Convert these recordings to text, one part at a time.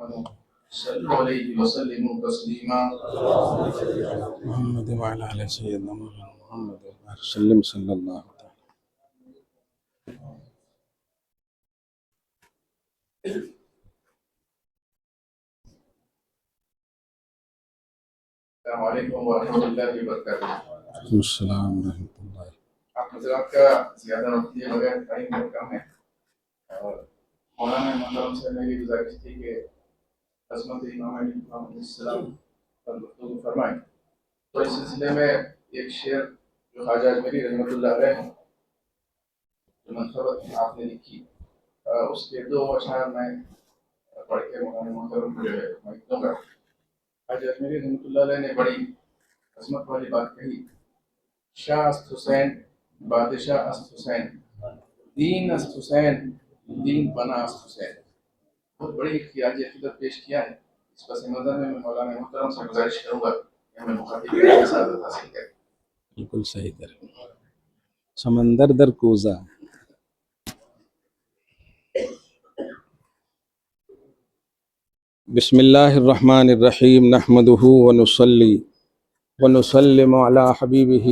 آمنوا صلوا عليه وسلموا تسليما. محمد وعلى آل سيدنا محمد وسلم صلی اللہ علیہ السلام علیکم ورحمۃ اللہ وبرکاتہ. وسلم. السلام ورحمۃ اللہ. آپ حضرات کا زیادہ وقت لیے بغیر ٹائم بہت کم ہے اور مولانا محترم سے میری گزارش تھی کہ عظمت امام علیہ السلام پر گفتگو فرمائیں. تو اس سلسلے میں ایک شعر جو خواجہ اجمیری رحمۃ اللہ علیہ جو منقبت آپ نے لکھی اس کے دو اشعار میں پڑھ کے مولانا محترم کو جو ہے میں دوں گا. خواجہ اجمیری رحمۃ اللہ علیہ نے بڑی عظمت والی بات کہی. شاہ است حسین بادشاہ است حسین دین است حسین دین بنا است حسین. بہت بڑی اختیاری عقیدت پیش کیا ہے. اس پس منظر میں مولانا محترم سے گزارش کروں گا کہ ہمیں مخاطب کی سعادت حاصل کریں. بالکل صحیح کریں. سمندر در کوزہ. بسم اللہ الرحمن الرحیم. نحمدہ ونصلی ونسلم علی حبیبہ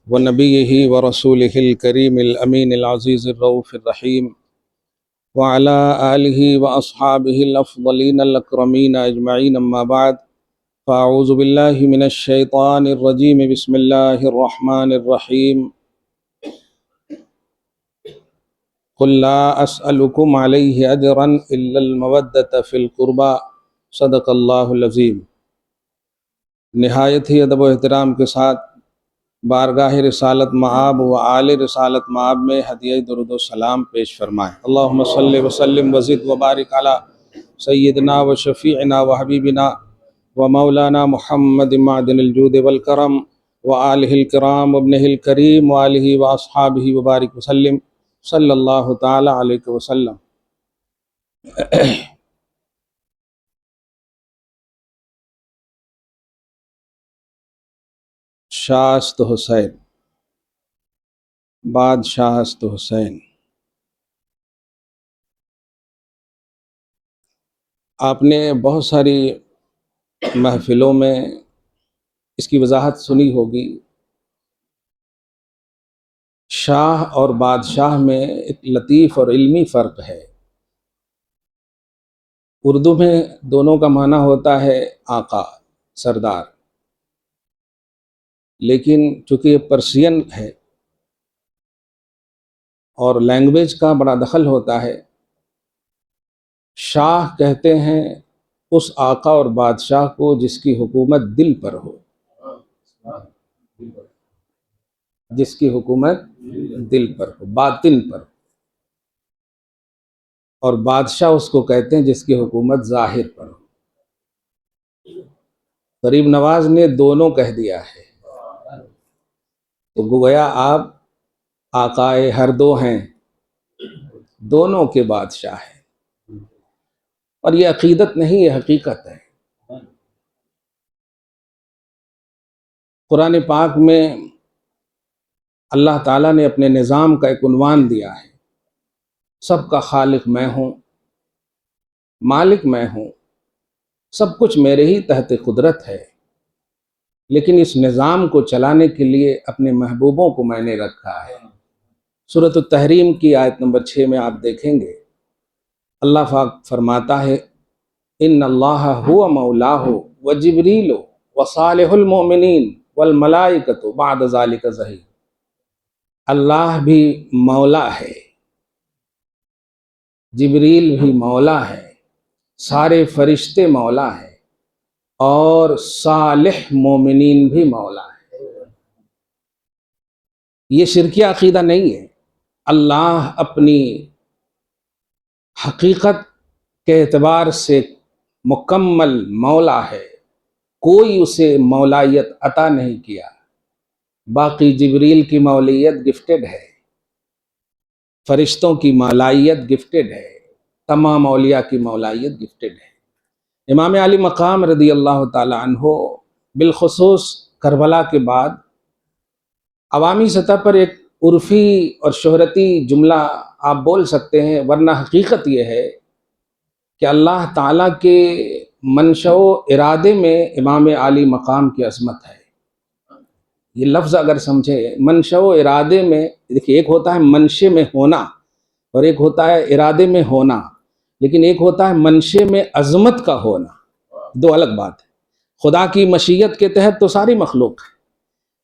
ونبیہ ورسولہ الکریم الامین العزیز الرؤوف الرحیم وعلی آلہ واصحابہ الافضلین الاکرمین اجمعین. اما بعد فاعوذ باللہ من الشیطان الرجیم. بسم اللہ الرحمن الرحیم. قل لا اسألکم علیہ اجرا الا المودۃ فی القربى. صدق اللہ العظیم. نہایت ہی ادب و احترام کے ساتھ بارگاہ رسالت مآب و آل رسالت مآب میں ہدیہ درود و سلام پیش فرمائیں. اللہم صلی وسلم وزد وبارک علی سیدنا و شفیعنا و حبیبنا و مولانا محمد معدن الجود والکرم و آلہ الکرام و ابنہ الکریم و آلہ و اصحابہ وبارک وسلم صلی اللہ تعالی علیہ وسلم. شاہ است حسین بادشاہ است حسین. آپ نے بہت ساری محفلوں میں اس کی وضاحت سنی ہوگی. شاہ اور بادشاہ میں ایک لطیف اور علمی فرق ہے. اردو میں دونوں کا معنی ہوتا ہے آقا، سردار، لیکن چونکہ یہ پرشین ہے اور لینگویج کا بڑا دخل ہوتا ہے، شاہ کہتے ہیں اس آقا اور بادشاہ کو جس کی حکومت دل پر ہو، جس کی حکومت دل پر ہو، باطن پر ہو. اور بادشاہ اس کو کہتے ہیں جس کی حکومت ظاہر پر ہو. غریب نواز نے دونوں کہہ دیا ہے، تو گویا آپ آقائے ہر دو ہیں، دونوں کے بادشاہ ہیں. اور یہ عقیدت نہیں، یہ حقیقت ہے. قرآن پاک میں اللہ تعالیٰ نے اپنے نظام کا ایک عنوان دیا ہے: سب کا خالق میں ہوں، مالک میں ہوں، سب کچھ میرے ہی تحت قدرت ہے، لیکن اس نظام کو چلانے کے لیے اپنے محبوبوں کو میں نے رکھا ہے. سورۃ التحریم کی آیت نمبر 6 میں آپ دیکھیں گے اللہ پاک فرماتا ہے: ان اللہ هو مولاہ وجبریل وصالح المؤمنین والملائکۃ بعد ذلک ظہیر. اللہ بھی مولا ہے، جبریل بھی مولا ہے، سارے فرشتے مولا ہیں، اور صالح مومنین بھی مولا ہے. یہ شرکی عقیدہ نہیں ہے. اللہ اپنی حقیقت کے اعتبار سے مکمل مولا ہے، کوئی اسے مولائیت عطا نہیں کیا. باقی جبریل کی مولیت گفٹڈ ہے، فرشتوں کی مولائیت گفٹڈ ہے، تمام اولیاء کی مولائیت گفٹڈ ہے. امام علی مقام رضی اللہ تعالی عنہ بالخصوص کربلا کے بعد عوامی سطح پر ایک عرفی اور شہرتی جملہ آپ بول سکتے ہیں، ورنہ حقیقت یہ ہے کہ اللہ تعالیٰ کے منشأ و ارادے میں امام عالی مقام کی عظمت ہے. یہ لفظ اگر سمجھے، منشأ و ارادے میں، دیکھیے ایک ہوتا ہے منشے میں ہونا اور ایک ہوتا ہے ارادے میں ہونا، لیکن ایک ہوتا ہے منشے میں عظمت کا ہونا، دو الگ بات ہے. خدا کی مشیت کے تحت تو ساری مخلوق ہے،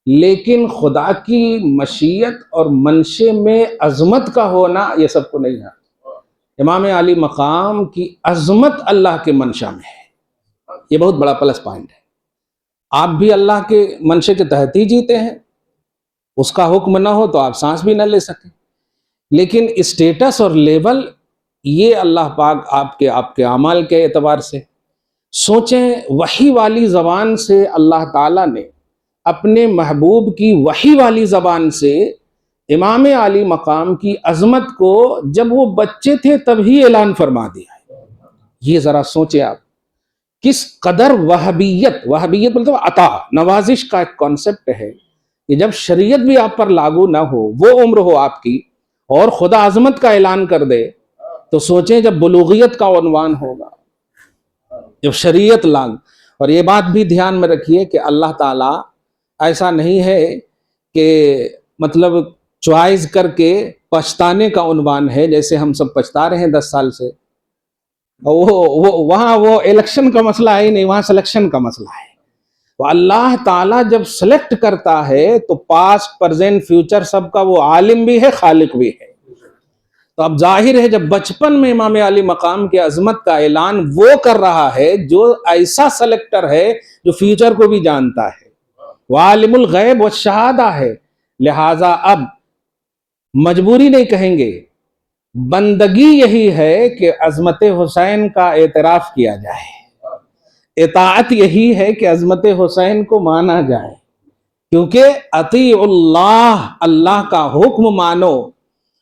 لیکن خدا کی مشیت اور منشے میں عظمت کا ہونا یہ سب کو نہیں ہے. امام علی مقام کی عظمت اللہ کے منشا میں ہے، یہ بہت بڑا پلس پوائنٹ ہے. آپ بھی اللہ کے منشے کے تحت ہی جیتے ہیں، اس کا حکم نہ ہو تو آپ سانس بھی نہ لے سکیں، لیکن اسٹیٹس اور لیول یہ اللہ پاک آپ کے اعمال کے اعتبار سے. سوچیں، وحی والی زبان سے اللہ تعالیٰ نے اپنے محبوب کی وحی والی زبان سے امام علی مقام کی عظمت کو جب وہ بچے تھے تب ہی اعلان فرما دیا ہے. یہ ذرا سوچیں آپ کس قدر وہابیت مطلب عطا نوازش کا ایک کانسیپٹ ہے کہ جب شریعت بھی آپ پر لاگو نہ ہو، وہ عمر ہو آپ کی اور خدا عظمت کا اعلان کر دے، تو سوچیں جب بلوغیت کا عنوان ہوگا، جب شریعت لاگ. اور یہ بات بھی دھیان میں رکھیے کہ اللہ تعالیٰ ایسا نہیں ہے کہ مطلب چوائز کر کے پچھتانے کا عنوان ہے، جیسے ہم سب پچھتا رہے ہیں 10 سال سے. وہاں وہ الیکشن کا مسئلہ ہے ہی نہیں، وہاں سلیکشن کا مسئلہ ہے. تو اللہ تعالیٰ جب سلیکٹ کرتا ہے تو پاسٹ پریزنٹ فیوچر سب کا وہ عالم بھی ہے، خالق بھی ہے. تو اب ظاہر ہے جب بچپن میں امام علی مقام کی عظمت کا اعلان وہ کر رہا ہے جو ایسا سلیکٹر ہے جو فیوچر کو بھی جانتا ہے، وہ عالم الغیب والشہادہ ہے، لہٰذا اب مجبوری نہیں کہیں گے، بندگی یہی ہے کہ عظمت حسین کا اعتراف کیا جائے، اطاعت یہی ہے کہ عظمت حسین کو مانا جائے، کیونکہ اطیع اللہ، اللہ کا حکم مانو.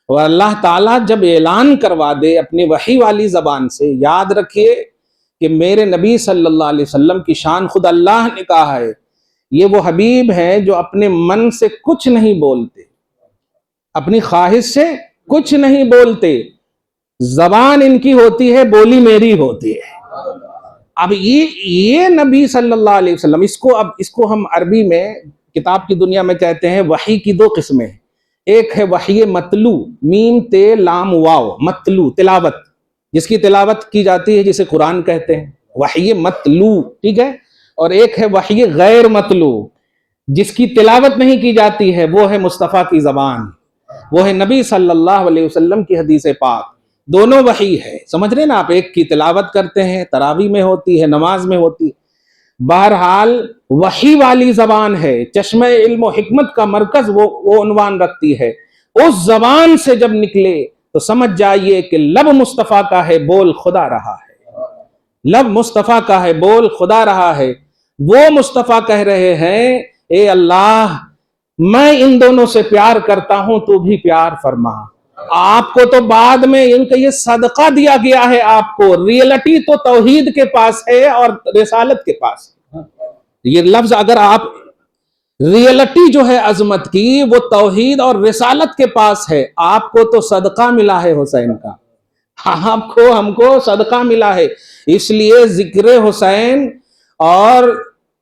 اور اللہ تعالیٰ جب اعلان کروا دے اپنی وحی والی زبان سے، یاد رکھیے کہ میرے نبی صلی اللہ علیہ وسلم کی شان خود اللہ نے کہا ہے، یہ وہ حبیب ہیں جو اپنے من سے کچھ نہیں بولتے، اپنی خواہش سے کچھ نہیں بولتے، زبان ان کی ہوتی ہے، بولی میری ہوتی ہے. اب یہ نبی صلی اللہ علیہ وسلم، اس کو ہم عربی میں کتاب کی دنیا میں کہتے ہیں وحی کی 2 قسمیں ہیں. ایک ہے وحی متلو، میم تے لام واو، متلو تلاوت، جس کی تلاوت کی جاتی ہے جسے قرآن کہتے ہیں، وحی متلو، ٹھیک ہے. اور ایک ہے وحی غیر متلو، جس کی تلاوت نہیں کی جاتی ہے، وہ ہے مصطفیٰ کی زبان، وہ ہے نبی صلی اللہ علیہ وسلم کی حدیث پاک. دونوں وحی ہے، سمجھ رہے نا آپ، ایک کی تلاوت کرتے ہیں، تراویح میں ہوتی ہے، نماز میں ہوتی ہے. بہرحال وحی والی زبان ہے، چشمہ علم و حکمت کا مرکز وہ عنوان رکھتی ہے. اس زبان سے جب نکلے تو سمجھ جائیے کہ لب مصطفیٰ کا ہے، بول خدا رہا ہے، لب مصطفیٰ کا ہے، بول خدا رہا ہے. وہ مصطفیٰ کہہ رہے ہیں، اے اللہ میں ان دونوں سے پیار کرتا ہوں، تو بھی پیار فرما. آپ کو تو بعد میں ان کا یہ صدقہ دیا گیا ہے، آپ کو ریئلٹی تو توحید کے پاس ہے اور رسالت کے پاس ہے. یہ لفظ اگر آپ ریئلٹی جو ہے عظمت کی وہ توحید اور رسالت کے پاس ہے، آپ کو تو صدقہ ملا ہے حسین کا، ہم کو صدقہ ملا ہے. اس لیے ذکر حسین اور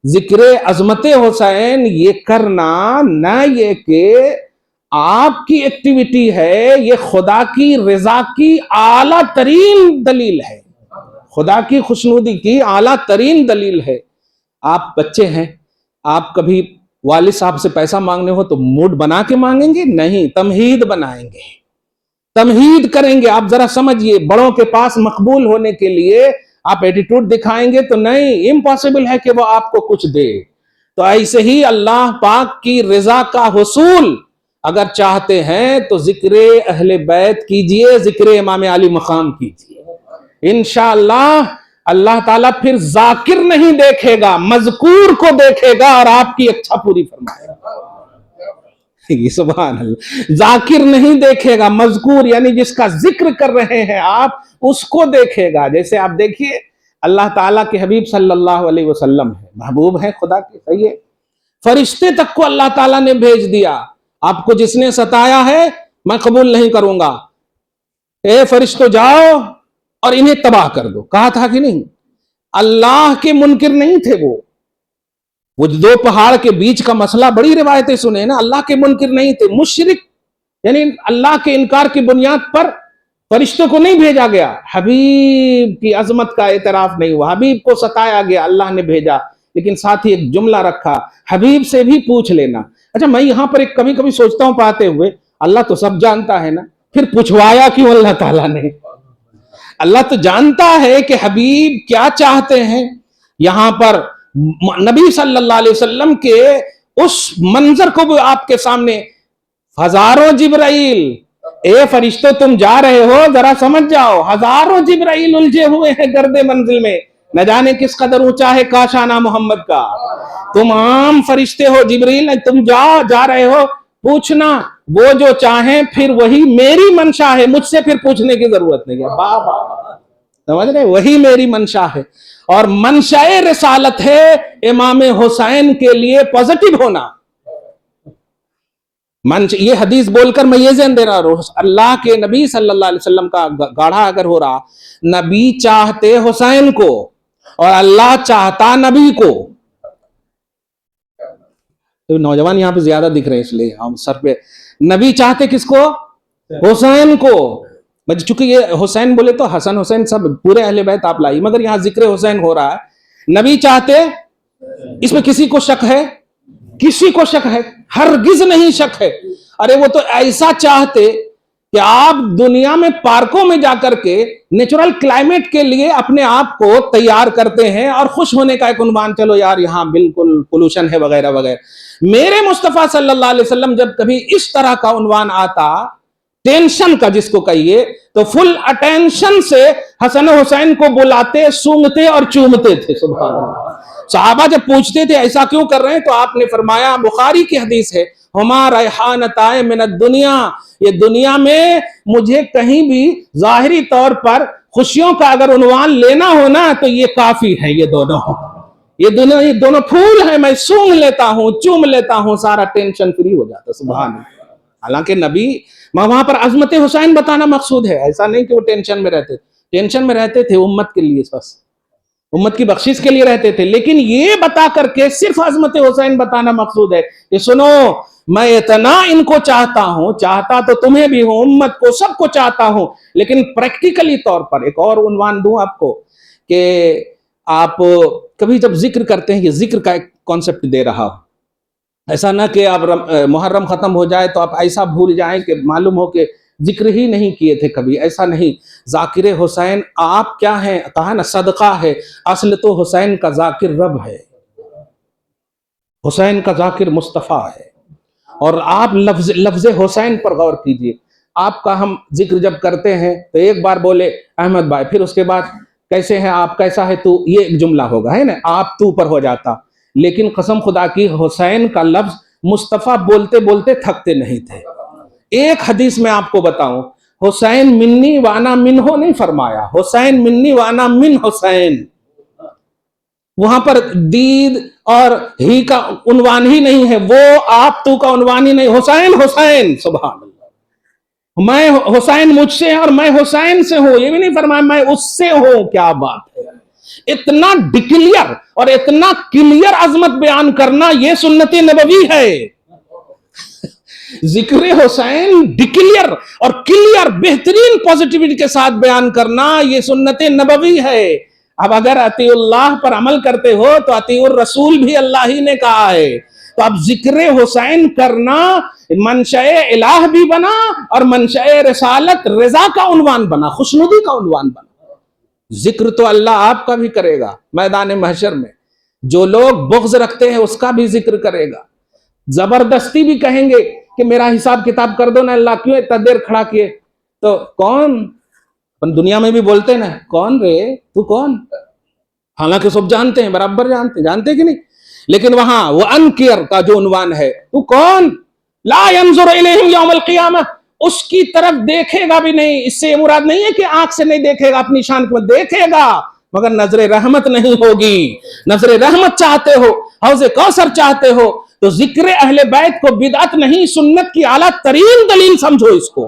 ذکر عظمت حسین یہ کرنا نہ یہ کہ آپ کی ایکٹیویٹی ہے، یہ خدا کی رضا کی اعلیٰ ترین دلیل ہے، خدا کی خوشنودی کی اعلیٰ ترین دلیل ہے. آپ بچے ہیں، آپ کبھی والد صاحب سے پیسہ مانگنے ہو تو موڈ بنا کے مانگیں گے؟ نہیں، تمہید بنائیں گے، تمہید کریں گے. آپ ذرا سمجھیے، بڑوں کے پاس مقبول ہونے کے لیے آپ ایٹیٹیوڈ دکھائیں گے تو نہیں، امپاسبل ہے کہ وہ آپ کو کچھ دے. تو ایسے ہی اللہ پاک کی رضا کا حصول اگر چاہتے ہیں تو ذکر اہل بیت کیجئے، ذکر امام علی مقام کیجئے. انشاءاللہ اللہ تعالیٰ پھر ذاکر نہیں دیکھے گا، مذکور کو دیکھے گا اور آپ کی اچھا پوری فرمائے گا. سبحان اللہ، ذاکر نہیں دیکھے گا، مذکور یعنی جس کا ذکر کر رہے ہیں آپ، اس کو دیکھے گا. جیسے آپ دیکھیے اللہ تعالیٰ کے حبیب صلی اللہ علیہ وسلم ہے، محبوب ہے خدا کے، صحیح ہے، فرشتے تک کو اللہ تعالیٰ نے بھیج دیا. آپ کو جس نے ستایا ہے میں قبول نہیں کروں گا، اے فرشتوں جاؤ اور انہیں تباہ کر دو. کہا تھا کہ نہیں؟ اللہ کے منکر نہیں تھے وہ دو پہاڑ کے بیچ کا مسئلہ بڑی روایتیں سنے نا. اللہ کے منکر نہیں تھے, مشرک, یعنی اللہ کے انکار کی بنیاد پر فرشتوں کو نہیں بھیجا گیا, حبیب کی عظمت کا اعتراف نہیں ہوا, حبیب کو ستایا گیا, اللہ نے بھیجا, لیکن ساتھ ہی ایک جملہ رکھا, حبیب سے بھی پوچھ لینا. اچھا, میں یہاں پر ایک کبھی کبھی سوچتا ہوں پاتے ہوئے, اللہ تو سب جانتا ہے نا, پھر پوچھوایا کیوں اللہ تعالیٰ نے؟ اللہ تو جانتا ہے کہ حبیب کیا چاہتے ہیں. یہاں پر نبی صلی اللہ علیہ وسلم کے اس منظر کو بھی آپ کے سامنے, ہزاروں جبرائیل, اے فرشتوں تم جا رہے ہو, ذرا سمجھ جاؤ, ہزاروں جبرائیل الجھے ہوئے ہیں گرد منزل میں, نہ جانے کس قدر اونچا ہے کاشانہ محمد کا. تم عام فرشتے ہو, جبرائیل تم جا رہے ہو, پوچھنا وہ جو چاہیں, پھر وہی میری منشا ہے, مجھ سے پھر پوچھنے کی ضرورت نہیں ہے. بابا سمجھ رہے, وہی میری منشا ہے, اور منشا رسالت ہے امام حسین کے لیے پازیٹو ہونا. یہ حدیث بول کر میں یہ ذہن دے رہا ہوں, اللہ کے نبی صلی اللہ علیہ وسلم کا گاڑھا اگر ہو رہا, نبی چاہتے حسین کو اور اللہ چاہتا نبی کو. تو نوجوان یہاں پہ زیادہ دکھ رہے ہیں, اس لیے ہم سر پہ, نبی چاہتے کس کو؟ حسین کو. چونکہ یہ حسین بولے تو حسن حسین سب پورے اہل بیت آپ لائی, مگر یہاں ذکر حسین ہو رہا ہے. نبی چاہتے, اس میں کسی کو شک ہے؟ کسی کو شک ہے؟ ہرگز نہیں شک ہے. ارے وہ تو ایسا چاہتے کہ آپ دنیا میں پارکوں میں جا کر کے نیچرل کلائمیٹ کے لیے اپنے آپ کو تیار کرتے ہیں اور خوش ہونے کا ایک عنوان, چلو یار یہاں بالکل پولوشن ہے وغیرہ وغیرہ. میرے مصطفیٰ صلی اللہ علیہ وسلم جب کبھی اس طرح کا عنوان آتا, ٹینشن کا جس کو کہیے, تو فل اٹینشن سے حسن حسین کو بلاتے, سونگتے اور چومتے تھے. سبحان اللہ. صحابہ جب پوچھتے تھے ایسا کیوں کر رہے ہیں, تو آپ نے فرمایا, بخاری کی حدیث ہے, ہما ریحانتائے من الدنیا, یہ دنیا میں مجھے کہیں بھی ظاہری طور پر خوشیوں کا اگر عنوان لینا ہونا تو یہ کافی ہے. یہ دونوں پھول ہیں, میں سونگ لیتا ہوں, چوم لیتا ہوں, سارا ٹینشن فری ہو جاتا. سبحان اللہ. حالانکہ نبی وہاں پر عظمت حسین بتانا مقصود ہے, ایسا نہیں کہ وہ ٹینشن میں رہتے تھے. ٹینشن میں رہتے تھے امت کے لیے, بس امت کی بخشش کے لیے رہتے تھے, لیکن یہ بتا کر کے صرف عظمت حسین بتانا مقصود ہے کہ سنو, میں اتنا ان کو چاہتا ہوں, چاہتا تو تمہیں بھی ہوں, امت کو, سب کو چاہتا ہوں, لیکن پریکٹیکلی طور پر ایک اور عنوان دوں آپ کو کہ آپ کبھی جب ذکر کرتے ہیں, یہ ذکر کا ایک کانسیپٹ دے رہا ہوں, ایسا نہ کہ آپ محرم ختم ہو جائے تو آپ ایسا بھول جائیں کہ معلوم ہو کہ ذکر ہی نہیں کیے تھے کبھی, ایسا نہیں. ذاکر حسین آپ کیا ہیں, کہا نا صدقہ ہے, اصل تو حسین کا ذاکر رب ہے, حسین کا ذاکر مصطفیٰ ہے. اور آپ لفظ حسین پر غور کیجئے. آپ کا ہم ذکر جب کرتے ہیں تو ایک بار بولے احمد بھائی, پھر اس کے بعد کیسے ہیں آپ, کیسا ہے تو, یہ ایک جملہ ہوگا, ہے نا, آپ تو پر ہو جاتا. لیکن قسم خدا کی حسین کا لفظ مصطفیٰ بولتے بولتے تھکتے نہیں تھے. ایک حدیث میں آپ کو بتاؤں, حسین منی وانا منہو نہیں فرمایا, حسین منی وانا من حسین. وہاں پر دید اور ہی کا عنوان ہی نہیں ہے, وہ آپ تو کا عنوان ہی نہیں, حسین حسین. سبحان اللہ. میں حسین مجھ سے اور میں حسین سے ہوں, یہ بھی نہیں فرمایا میں اس سے ہوں. کیا بات ہے, اتنا ڈکلیئر اور اتنا کلیئر عظمت بیان کرنا, یہ سنت نبوی ہے. ذکر حسین ڈکلیئر اور کلیئر بہترین پازیٹیوٹی کے ساتھ بیان کرنا, یہ سنت نبوی ہے. اب اگر اطیع اللہ پر عمل کرتے ہو تو اطیع الرسول بھی اللہ ہی نے کہا ہے. تو اب ذکر حسین کرنا منشأ الہ بھی بنا اور منشأ رسالت رضا کا عنوان بنا, خوشنودی کا عنوان بنا. ذکر تو اللہ آپ کا بھی کرے گا میدان محشر میں, جو لوگ بغض رکھتے ہیں اس کا بھی ذکر کرے گا. زبردستی بھی کہیں گے کہ میرا حساب کتاب کر دو نا اللہ, کیوں اتنا دیر کھڑا کیے, تو کون, دنیا میں بھی بولتے نا, کون رے تو کون, حالانکہ سب جانتے ہیں, برابر جانتے کہ نہیں, لیکن وہاں وہ انکر کا جو عنوان ہے, تو کون, لا ينظر الیہم یوم القیامہ, اس کی طرف دیکھے گا بھی نہیں. اس سے یہ مراد نہیں ہے کہ آنکھ سے نہیں دیکھے گا, اپنی شان کو دیکھے گا مگر نظر رحمت نہیں ہوگی. نظر رحمت چاہتے ہو, حوض کوثر چاہتے ہو, تو ذکر اہل بیت کو بدعت نہیں سنت کی اعلیٰ ترین دلیل سمجھو اس کو.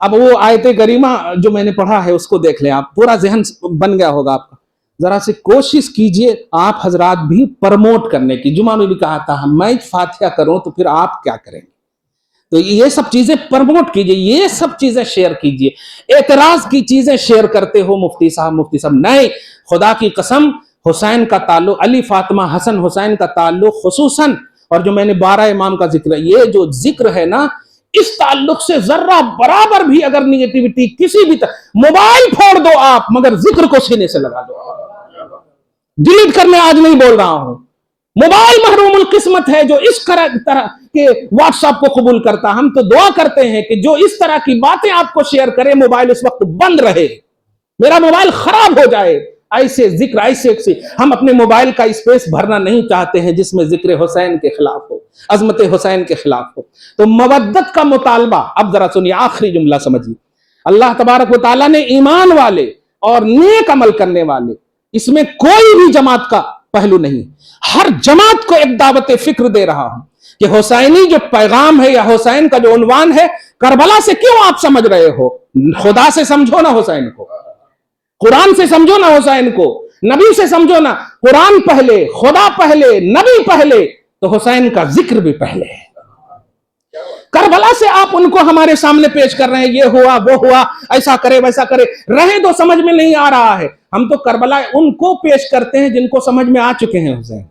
اب وہ آیت کریمہ جو میں نے پڑھا ہے اس کو دیکھ لیں آپ, پورا ذہن بن گیا ہوگا آپ کا. ذرا سے کوشش کیجئے آپ حضرات بھی پرموٹ کرنے کی. جمعہ میں بھی کہا تھا میں فاتحہ کروں تو پھر آپ کیا کریں گے, تو یہ سب چیزیں پرموٹ کیجئے, یہ سب چیزیں شیئر کیجئے. اعتراض کی چیزیں شیئر کرتے ہو مفتی صاحب نہیں, خدا کی قسم حسین کا تعلق, علی فاطمہ حسن حسین کا تعلق خصوصاً, اور جو میں نے 12 امام کا ذکر ہے, یہ جو ذکر ہے نا, اس تعلق سے ذرہ برابر بھی اگر نیگیٹیوٹی کسی بھی موبائل پھوڑ دو آپ, مگر ذکر کو سینے سے لگا دو. ڈیلیٹ کرنے آج نہیں بول رہا ہوں, موبائل محروم القسمت ہے جو اس طرح کے واٹس ایپ کو قبول کرتا. ہم تو دعا کرتے ہیں کہ جو اس طرح کی باتیں آپ کو شیئر کرے موبائل اس وقت بند رہے, میرا موبائل خراب ہو جائے. ایسے ذکر ایسے ہم اپنے موبائل کا اسپیس بھرنا نہیں چاہتے ہیں جس میں ذکر حسین کے خلاف ہو, عظمت حسین کے خلاف ہو. تو مودت کا مطالبہ, اب ذرا سنیے آخری جملہ سمجھیے. اللہ تبارک و تعالیٰ نے ایمان والے اور نیک عمل کرنے والے, اس میں کوئی بھی جماعت کا پہلو نہیں, ہر جماعت کو ایک دعوت فکر دے رہا ہوں کہ حسینی جو پیغام ہے یا حسین کا جو عنوان ہے, کربلا سے کیوں آپ سمجھ رہے ہو؟ خدا سے سمجھو نا حسین کو, قرآن سے سمجھو نا حسین کو, نبی سے سمجھو نا. قرآن پہلے, خدا پہلے, نبی پہلے, تو حسین کا ذکر بھی پہلے ہے. کربلا سے آپ ان کو ہمارے سامنے پیش کر رہے ہیں, یہ ہوا وہ ہوا, ایسا کرے ویسا کرے, رہے تو سمجھ میں نہیں آ رہا ہے. ہم تو کربلا ان کو پیش کرتے ہیں جن کو سمجھ میں آ چکے ہیں حسین.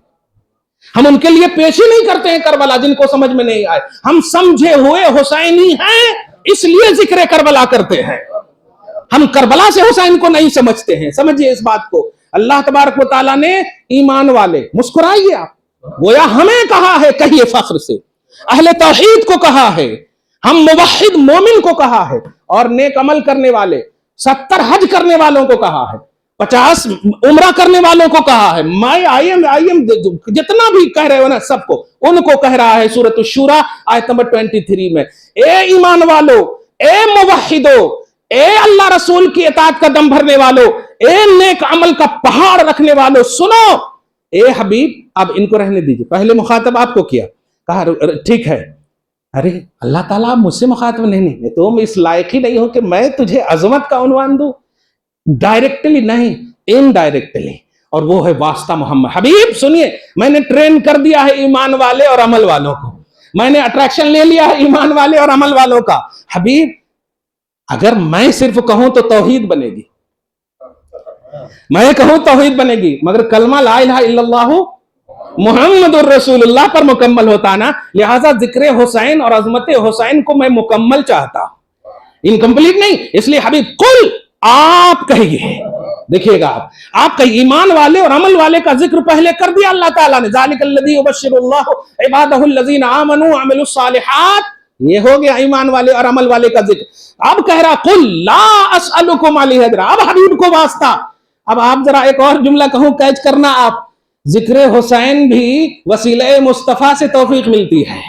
ہم ان کے لیے پیش ہی نہیں کرتے ہیں کربلا جن کو سمجھ میں نہیں آئے. ہم سمجھے ہوئے حسینی ہیں اس لیے ذکر کربلا کرتے ہیں. ہم کربلا سے حسین کو نہیں سمجھتے ہیں. سمجھیے اس بات کو. اللہ تبارک و تعالیٰ نے ایمان والے, مسکرائیے آپ, گویا ہمیں کہا ہے, کہیے فخر سے, اہل توحید کو کہا ہے, ہم موحد مومن کو کہا ہے, اور نیک عمل کرنے والے, 70 حج کرنے والوں کو کہا ہے, 50 عمرہ کرنے والوں کو کہا ہے. میں آئی ایم جتنا بھی کہہ رہے ہو نا سب کو, ان کو کہہ رہا ہے سورۃ الشورى آیت نمبر 23 میں, اے ایمان والو, اے موحدو, اے اللہ رسول کی اطاعت کا دم بھرنے والو, اے نیک عمل کا پہاڑ رکھنے والو, سنو. اے حبیب, اب ان کو رہنے دیجئے. پہلے مخاطب آپ کو کیا, کہا ٹھیک ہے. ارے اللہ تعالیٰ آپ مجھ سے مخاطب نہیں, تو میں اس لائق ہی نہیں ہوں کہ میں تجھے عظمت کا عنوان دوں. ڈائریکٹلی نہیں, انڈائریکٹلی, اور وہ ہے واسطہ محمد. حبیب سنیے, میں نے ٹرین کر دیا ہے ایمان والے اور عمل والوں کو, میں نے اٹریکشن لے لیا ہے ایمان والے اور عمل والوں کا. حبیب اگر میں صرف کہوں تو توحید بنے گی, میں کہوں توحید بنے گی, مگر کلمہ لا الہ الا اللہ محمد الرسول اللہ پر مکمل ہوتا نا. لہٰذا ذکر حسین اور عظمت حسین کو میں مکمل چاہتا, انکمپلیٹ نہیں. اس لیے حبیب قل, آپ کہیے, دیکھیے گا آپ کہیے, ایمان والے اور عمل والے کا ذکر پہلے کر دیا اللہ تعالیٰ نے. ذالک الذی یبشر اللہ عبادہ الذین آمنوا وعملوا الصالحات, یہ ہو گیا ایمان والے اور عمل والے کا ذکر. اب کہہ رہا قل لا اسألکم علیہ اجرا, اب حبیب کو واسطہ. اب آپ ذرا ایک اور جملہ کہوں, کیچ کرنا آپ. ذکر حسین بھی وسیلہ مصطفیٰ سے توفیق ملتی ہے.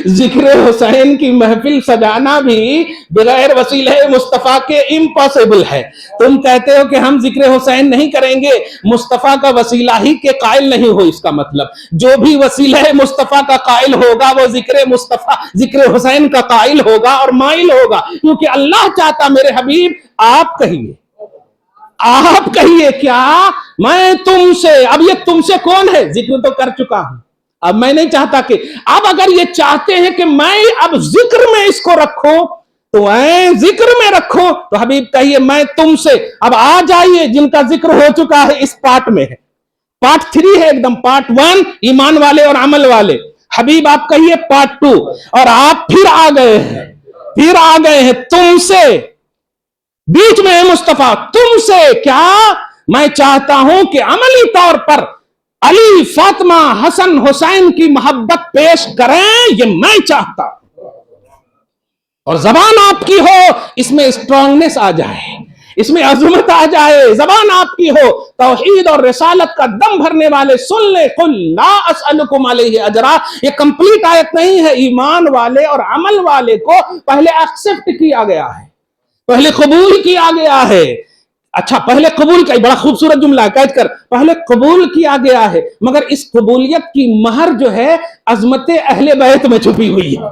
ذکر حسین کی محفل سجانا بھی بغیر وسیلہ مصطفیٰ کے امپاسبل ہے. تم کہتے ہو کہ ہم ذکر حسین نہیں کریں گے, مصطفیٰ کا وسیلہ ہی کے قائل نہیں ہو. اس کا مطلب جو بھی وسیلہ مصطفیٰ کا قائل ہوگا وہ ذکر حسین کا قائل ہوگا اور مائل ہوگا, کیونکہ اللہ چاہتا. میرے حبیب آپ کہیے, آپ کہیے کیا میں تم سے, اب یہ تم سے کون ہے, ذکر تو کر چکا ہوں. اب میں نہیں چاہتا کہ, اب اگر یہ چاہتے ہیں کہ میں اب ذکر میں اس کو رکھوں تو ذکر میں رکھو, تو حبیب کہیے میں تم سے. اب آ جائیے, جن کا ذکر ہو چکا ہے اس پارٹ میں ہے, پارٹ 3 ہے ایک دم. پارٹ 1 ایمان والے اور عمل والے. حبیب آپ کہیے پارٹ 2, اور آپ پھر آ گئے ہیں تم سے. بیچ میں ہے مصطفیٰ, تم سے کیا میں چاہتا ہوں کہ عملی طور پر علی, فاطمہ, حسن, حسین کی محبت پیش کریں, یہ میں چاہتا. اور زبان آپ کی ہو, اس میں اسٹرانگنس آ جائے, اس میں عظمت آ جائے. زبان آپ کی ہو, توحید اور رسالت کا دم بھرنے والے سن لے, قل لا اسألکم علیہ اجرا. یہ کمپلیٹ آیت نہیں ہے. ایمان والے اور عمل والے کو پہلے ایکسپٹ کیا گیا ہے, پہلے قبول کیا گیا ہے. اچھا, پہلے قبول کیا, بڑا خوبصورت جملہ قید کر, پہلے قبول کیا گیا ہے, مگر اس قبولیت کی مہر جو ہے عظمت اہل بیت میں چھپی ہوئی ہے.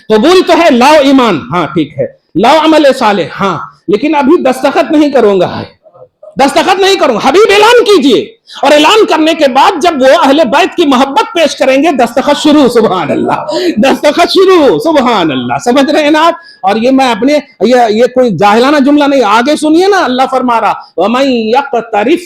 قبول تو ہے، لاؤ ایمان، ہاں ٹھیک ہے، لاؤ عمل صالح، ہاں لیکن ابھی دستخط نہیں کروں گا، دستخط نہیں کروں گا، حبیب اعلان کیجئے، اور اعلان کرنے کے بعد جب وہ اہل بیت کی محبت پیش کریں گے، دستخط شروع، سبحان اللہ، دستخط شروع، سبحان اللہ، سمجھ رہے ہیں نا آپ؟ اور یہ میں اپنے یہ کوئی جاہلانہ جملہ نہیں، آگے سنیے نا، اللہ فرما رہا وَمَن يَقْتَرِفْ،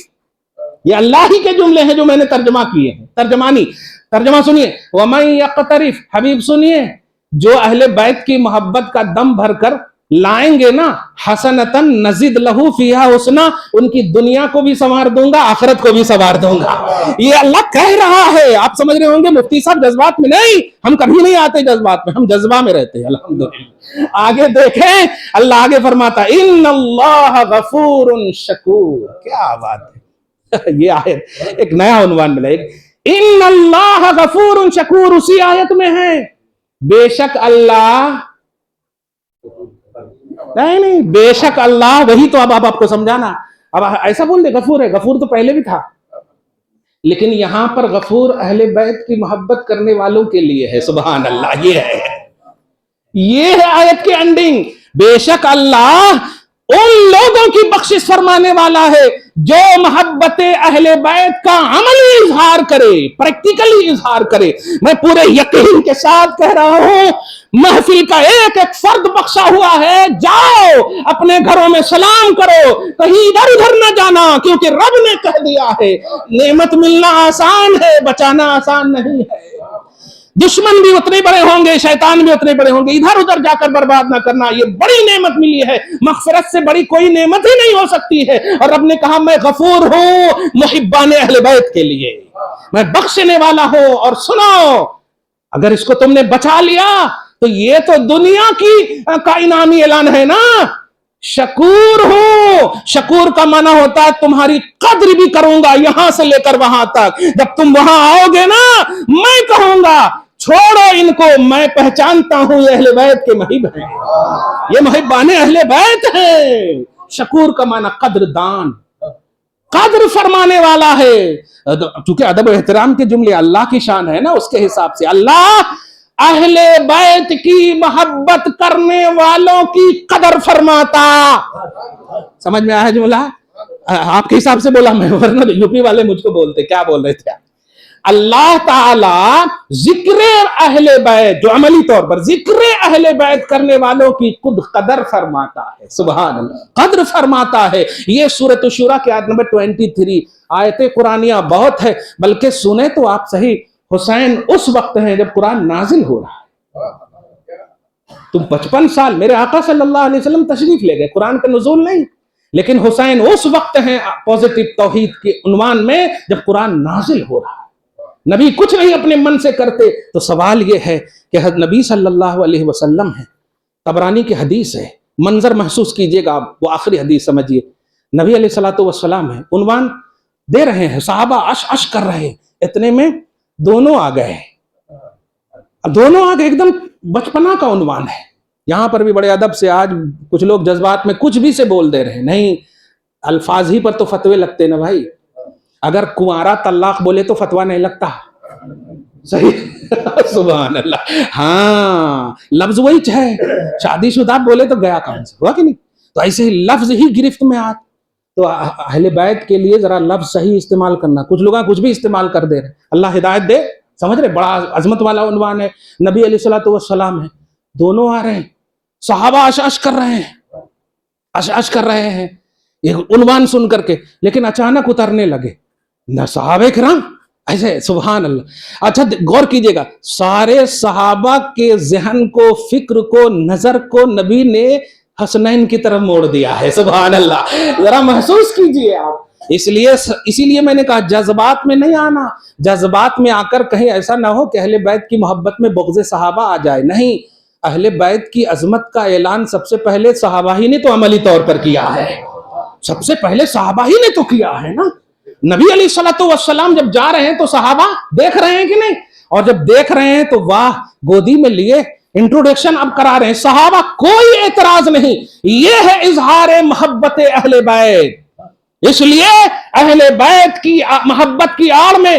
یہ اللہ ہی کے جملے ہیں جو میں نے ترجمہ کیے ہیں، ترجمہ سنیے، وَمَن يَقْتَرِفْ، حبیب سنیے، جو اہل بیت کی محبت کا دم بھر کر لائیں گے نا، حسنتن نزد لہو فیہا حسنا، ان کی دنیا کو بھی سنوار دوں گا، آخرت کو بھی سنوار دوں گا، یہ اللہ کہہ رہا ہے۔ آپ سمجھ رہے ہوں گے مفتی صاحب جذبات میں نہیں، ہم کبھی نہیں آتے جذبات میں، ہم جذبہ میں رہتے ہیں، الحمدللہ۔ آگے دیکھیں اللہ آگے فرماتا ان اللہ غفور شکور، کیا بات ہے، یہ آیت ایک نیا عنوان ملا، ان اللہ غفور شکور، اسی آیت میں ہے بے شک اللہ، نہیں بے شک اللہ، وہی تو اب آپ کو سمجھانا، اب ایسا بول دے غفور ہے، غفور تو پہلے بھی تھا، لیکن یہاں پر غفور اہل بیت کی محبت کرنے والوں کے لیے ہے، سبحان اللہ، یہ ہے آیت کی اینڈنگ، بے شک اللہ ان لوگوں کی بخشش فرمانے والا ہے جو محبت اہل بیت کا عملی اظہار کرے، پریکٹیکلی اظہار کرے۔ میں پورے یقین کے ساتھ کہہ رہا ہوں، محفل کا ایک ایک فرد بخشا ہوا ہے، جاؤ اپنے گھروں میں سلام کرو، کہیں ادھر ادھر نہ جانا، کیونکہ رب نے کہہ دیا ہے نعمت ملنا آسان ہے، بچانا آسان نہیں ہے۔ دشمن بھی اتنے بڑے ہوں گے، شیطان بھی اتنے بڑے ہوں گے، ادھر ادھر جا کر برباد نہ کرنا، یہ بڑی نعمت ملی ہے، مغفرت سے بڑی کوئی نعمت ہی نہیں ہو سکتی ہے۔ اور رب نے کہا میں غفور ہوں محبان اہل بیت کے لیے، میں بخشنے والا ہوں۔ اور سنو، اگر اس کو تم نے بچا لیا تو یہ تو دنیا کا انعامی اعلان ہے نا، شکور ہوں، شکور کا معنی ہوتا ہے تمہاری قدر بھی کروں گا یہاں سے لے کر وہاں تک، جب تم وہاں آؤ گے نا میں کہوں گا چھوڑو ان کو، میں پہچانتا ہوں یہ اہل بیت کے محب ہیں، یہ محبان اہل بیت ہیں۔ شکور کا معنی قدر دان، قدر فرمانے والا ہے، چونکہ ادب و احترام کے جملے اللہ کی شان ہے نا، اس کے حساب سے اللہ اہل بیت کی محبت کرنے والوں کی قدر فرماتا۔ سمجھ میں آیا جملہ؟ آپ کے حساب سے بولا میں، ورنہ یو پی والے مجھ کو بولتے کیا بول رہے تھے۔ اللہ تعالی ذکر اہل بیت، جو عملی طور پر ذکر اہل بیت کرنے والوں کی خود قدر فرماتا ہے، سبحان اللہ، قدر فرماتا ہے۔ یہ سورۃ الشورى کی آیت نمبر 23، آیت قرآنیہ بہت ہے، بلکہ سنیں تو آپ صحیح، حسین اس وقت ہیں جب قرآن نازل ہو رہا ہے، تم 55 سال، میرے آقا صلی اللہ علیہ وسلم تشریف لے گئے، قرآن کا نزول نہیں، لیکن حسین اس وقت ہیں پوزیٹو توحید کے عنوان میں جب قرآن نازل ہو رہا ہے، نبی کچھ نہیں اپنے من سے کرتے۔ تو سوال یہ ہے کہ نبی صلی اللہ علیہ وسلم ہے، طبرانی کی حدیث ہے، منظر محسوس کیجئے گا آپ، وہ آخری حدیث سمجھیے، نبی علیہ الصلوۃ والسلام ہے، عنوان دے رہے ہیں، صحابہ عش کر رہے ہیں، اتنے میں دونوں آ گئے، دونوں آگے، ایک دم بچپنا کا عنوان ہے۔ یہاں پر بھی بڑے ادب سے، آج کچھ لوگ جذبات میں کچھ بھی سے بول دے رہے ہیں، نہیں، الفاظ ہی پر تو فتوے لگتے نا بھائی، اگر کنوارا طلاق بولے تو فتویٰ نہیں لگتا، صحیح، سبحان اللہ، ہاں لفظ وہی ہے، شادی شدہ بولے تو گیا کہاں سے، ہوا کہ نہیں؟ تو ایسے ہی لفظ ہی گرفت میں آتا، تو اہل بیت کے لیے ذرا لفظ صحیح استعمال کرنا، کچھ لوگ کچھ بھی استعمال کر دے رہے، اللہ ہدایت دے، سمجھ رہے، بڑا عظمت والا عنوان ہے، نبی علیہ الصلوۃ والسلام ہے، دونوں آ رہے ہیں، صحابہ عش کر رہے ہیں، عش کر رہے ہیں یہ عنوان سن کر کے، لیکن اچانک اترنے لگے نہ صحابہ کرام ایسے، سبحان اللہ۔ اچھا غور کیجئے گا، سارے صحابہ کے ذہن کو، فکر کو، نظر کو نبی نے حسنین کی طرف موڑ دیا ہے، سبحان اللہ، ذرا محسوس کیجئے آپ۔ اسی لیے میں نے کہا جذبات میں نہیں آنا، جذبات میں آ کر کہیں ایسا نہ ہو کہ اہل بیت کی محبت میں بغض صحابہ آ جائے، نہیں، اہل بیت کی عظمت کا اعلان سب سے پہلے صحابہ ہی نے تو عملی طور پر کیا ہے، سب سے پہلے صحابہ ہی نے تو کیا ہے نا۔ نبی علیہ الصلوۃ والسلام جب جا رہے ہیں تو صحابہ دیکھ رہے ہیں کہ نہیں، اور جب دیکھ رہے ہیں تو واہ، گودی میں لیے انٹروڈکشن اب کرا رہے ہیں، صحابہ کوئی اعتراض نہیں، یہ ہے اظہار محبت اہل بیت۔ اس لیے اہل بیت کی محبت کی آڑ میں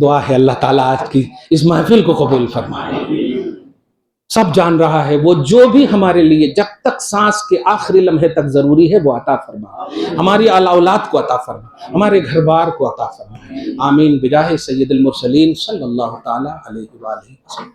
دعا ہے اللہ تعالیٰ آج کی اس محفل کو قبول فرمائے. سب جان رہا ہے وہ جو بھی ہمارے لیے جب تک سانس کے آخری لمحے تک ضروری ہے وہ عطا فرما. ہماری اعلی اولاد کو عطا فرما, ہمارے گھر بار کو عطا فرما. آمین بجاہ سید المرسلین صلی اللہ تعالیٰ علیہ وآلہ وسلم.